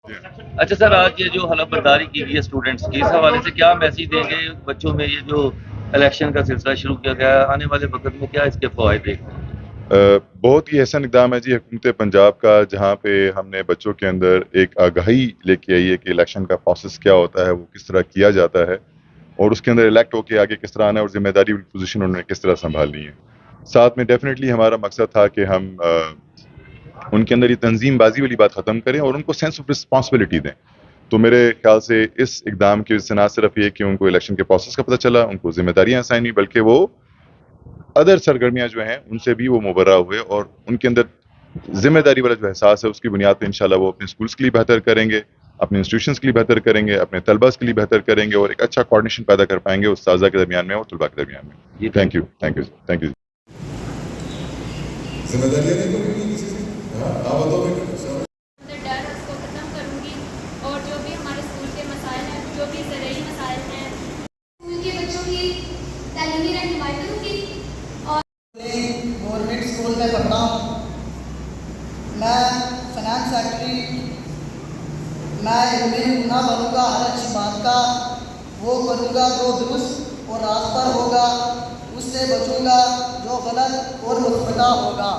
अच्छा सर, आज ये जो हलफ बर्दारी की गई है स्टूडेंट्स की, इस हवाले से क्या मैसेज देंगे बच्चों में? ये जो इलेक्शन का सिलसिला शुरू किया गया है, आने वाले वक्त में क्या इसके फ़वाइद देखते हैं? बहुत ही ऐसा इक़दाम है जी हुकूमत पंजाब का, जहाँ पे हमने बच्चों के अंदर एक आगाही लेके आई है कि इलेक्शन का प्रोसेस क्या होता है, वो किस तरह किया जाता है और उसके अंदर इलेक्ट होके आगे किस तरह आना है और ज़िम्मेदारी वाली पोजीशन उन्होंने किस तरह संभालनी है। साथ में डेफिनेटली हमारा मकसद था कि हम उनके अंदर ये तंजीमबाजी वाली बात ख़त्म करें और उनको सेंस ऑफ रिस्पॉन्सिबिलिटी दें। तो मेरे ख्याल से इस इक़दाम की वजह से ना सिर्फ ये कि उनको इलेक्शन के प्रोसेस का पता चला, उनको ज़िम्मेदारियाँ असाइन हुई, बल्कि वो अदर सरगर्मियाँ जो हैं उनसे भी वो मुबर्रा हुए और उनके अंदर ज़िम्मेदारी वाला जो एहसास है उसकी बुनियाद पे इंशाल्लाह वो अपने स्कूल्स के लिए बेहतर करेंगे, अपने इंस्टीट्यूशंस के लिए बेहतर करेंगे, अपने तलबास के लिए बेहतर करेंगे और एक अच्छा कोऑर्डिनेशन पैदा कर पाएँगे उस्ताज़ा के दरमियान में और तलबा के दरमियान में। जी, thank you, thank you, thank you. जिम्मेदारियां नहीं करूंगी किसी से। हाँ, आप बताओ बेटा। डर है उसको ख़त्म करूँगी और जो भी हमारे स्कूल के मसाइल हैं, जो भी ज़रूरी मसाइल हैं, स्कूल के बच्चों की तालीमी रहनुमाई करूँगी। और गवर्नमेंट स्कूल में पढ़ता हूँ। मैं फाइनेंस सेक्रेटरी, मैं इनमें गुना बनूँगा, हर अच्छी बात का वो करूँगा जो दुरुस्त और रास्ता होगा, उससे बचूँगा जो गलत और मुस्बता होगा।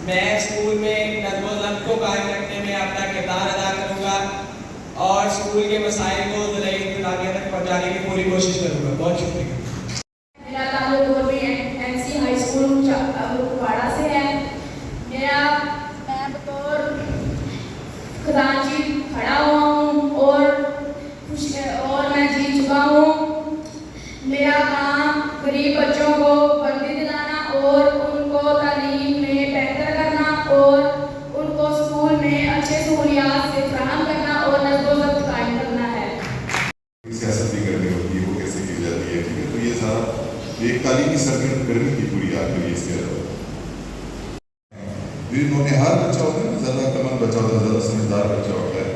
मैं स्कूल में नज़्म-ओ-ज़ब्त को कायम रखने में अपना किरदार अदा करूँगा और स्कूल के मसाइल को ज़िले इंतज़ामिया तक पहुँचाने की पूरी कोशिश करूँगा। बहुत शुक्रिया। मेरा ताल्लुक government MC high school Kupwara से है। मैं बतौर खजांची खड़ा हुआ हूँ और मैं जीत चुका हूँ। मेरा काम गरीब बच्चों को वर्दी दिलाना और उनको तालीम में बेहतर करना और उनको स्कूल में अच्छे सहूलियात से फराहम करना और नज़्म-ओ-ज़ब्त कायम करना है। सियासत भी करनी होती है, वो कैसे की जाती है, ठीक है। तो ये सारा एक तालीमी सरगर्मी की पूरी आखिरी इसके अलावा हर बच्चा होता है, ज़्यादा कमल बच्चा होता है, ज़्यादा समझदार बच्चा होता है,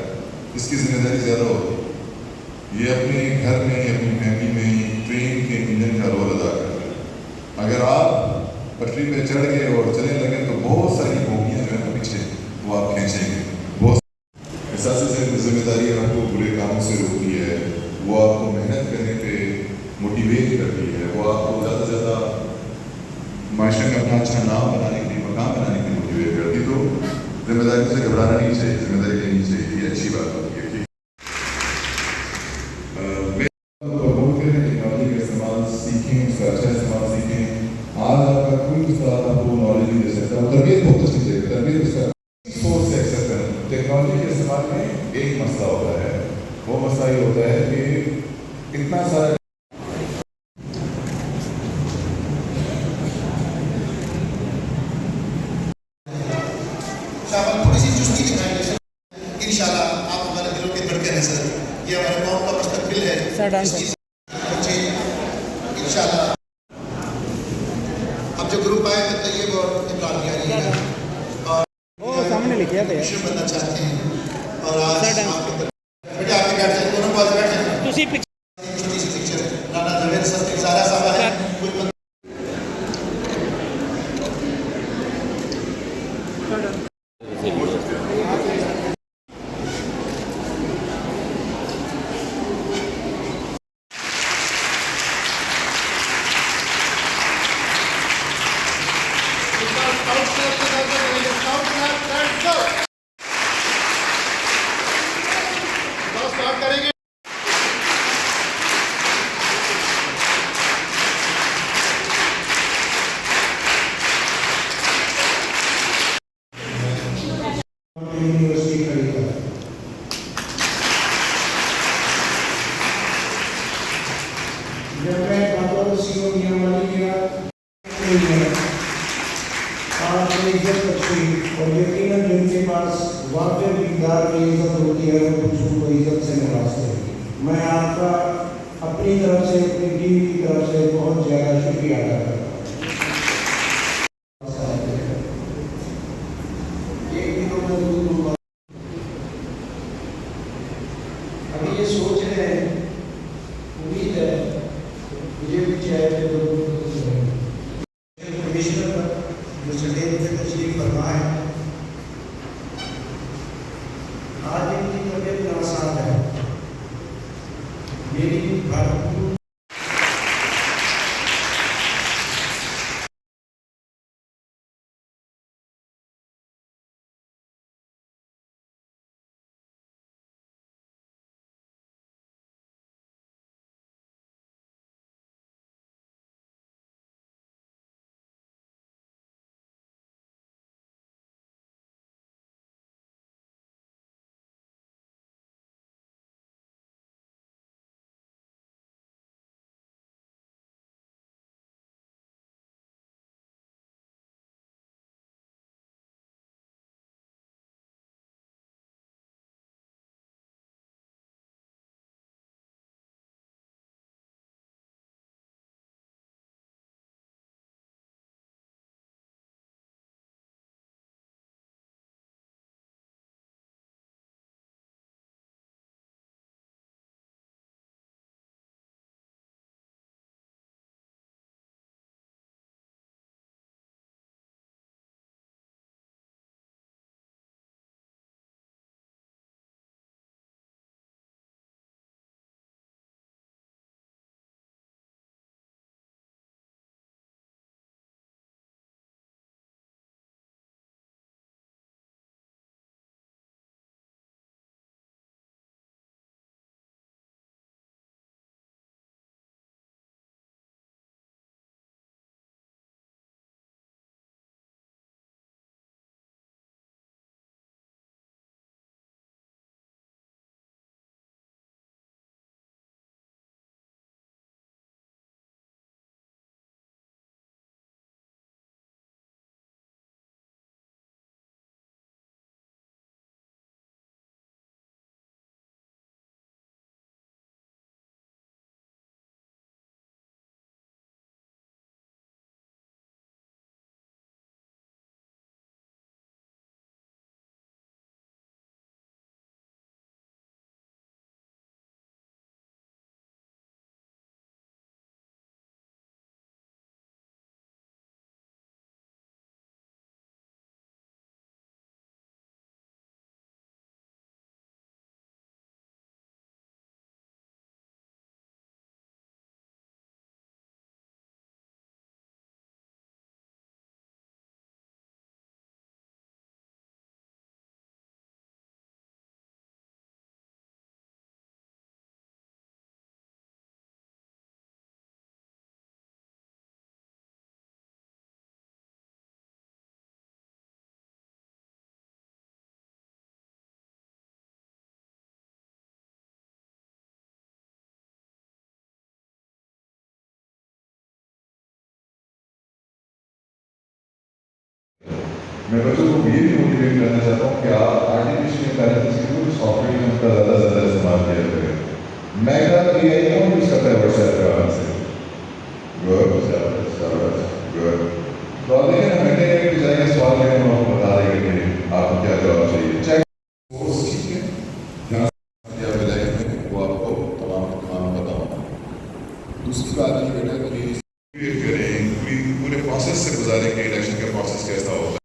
इसकी जिम्मेदारी ज़्यादा होती है। ये अपने घर में, अपनी फैमिली में ट्रेन के इंजन का रोल अदा करता है। अगर आप पटरी पे चढ़ गए और चलने लगे तो बहुत सारी बोगियाँ जो है ना पीछे वो आप खींचेंगे। बहुत एहसास से जिम्मेदारी आपको बुरे कामों से रोकती है, वो आपको मेहनत करने पे मोटिवेट करती है, वो आपको ज़्यादा से ज़्यादा माशरे में अपना अच्छा नाम बनाने के लिए, मकाम बनाने के लिए मोटिवेट करती है। तो जिम्मेदारी से घबराना नहीं चाहिए, जिम्मेदारी लेनी चाहिए, ये अच्छी बात होती है। ठीक, प्रमोट करें, टेक्नोलॉजी का इस्तेमाल सीखें, उसका अच्छा इस्तेमाल सीखें। आज आपका कोई उस्ताद आपको नॉलेज नहीं दे सकता, तरबियत बहुत अच्छी चाहिए, तरबियत उसका सोर्स से एक्सेस करें। टेक्नोलॉजी के इस्तेमाल में एक मसला होता है, वो मसला ये होता है कि इतना सारा थोड़ी सी चुस्ती दिखाएंगे इंशाल्लाह। आप हमारे दिलों के धड़कन है सर, ये हमारे कौम का मुस्तकबिल है इंशाल्लाह। अब जो ग्रुप आए थे तैयब और इमरान यारी और वो सामने लिखे थे बनना चाहते हैं और आज बेटा आपके बैठ जाए, दोनों पास बैठ जाए। छोटी सी पिक्चर राना नवेद सर सारा साहब है कोई यूनिवर्सिटी खड़ी है। जब मैं बतौर सीओ मियांवाली गया आपने इज्जत रखी और यकीनन जिनके पास वाक़ई मिकदार में इज्जत होती है वो दूसरों को इज्जत से नवाजते हैं। मैं आपका अपनी तरफ से, अपनी टीम की तरफ से बहुत ज़्यादा शुक्रिया अदा करता हूँ। अभी ये सोच रहे हैं, उम्मीद है मुझे भी चाहे कमिश्नर पर जो सदैव तशरीफ फरमा है मैं बच्चों को ये भी मोटिवेट करना चाहता हूँ कि आप आर्टिफिशियल इंटेलिजेंस के जो सॉफ्टवेयर है उनका ज़्यादा से ज़्यादा इस्तेमाल किया करें। मैगा AI कौन यूज़ करता है व्हाट्सएप पे आराम से? गुड। तो आप देखें ना, मैंने एक जाएगा सवाल करने में आपको बता देगा कि आपको क्या जवाब चाहिए। चेक कोर्स ठीक है, जहाँ या लाइफ में वो आपको तमाम बताऊँगा। दूसरी बात ये बेटा कि करें, पूरे प्रोसेस से गुजारें कि इलेक्शन का प्रोसेस कैसा होता है।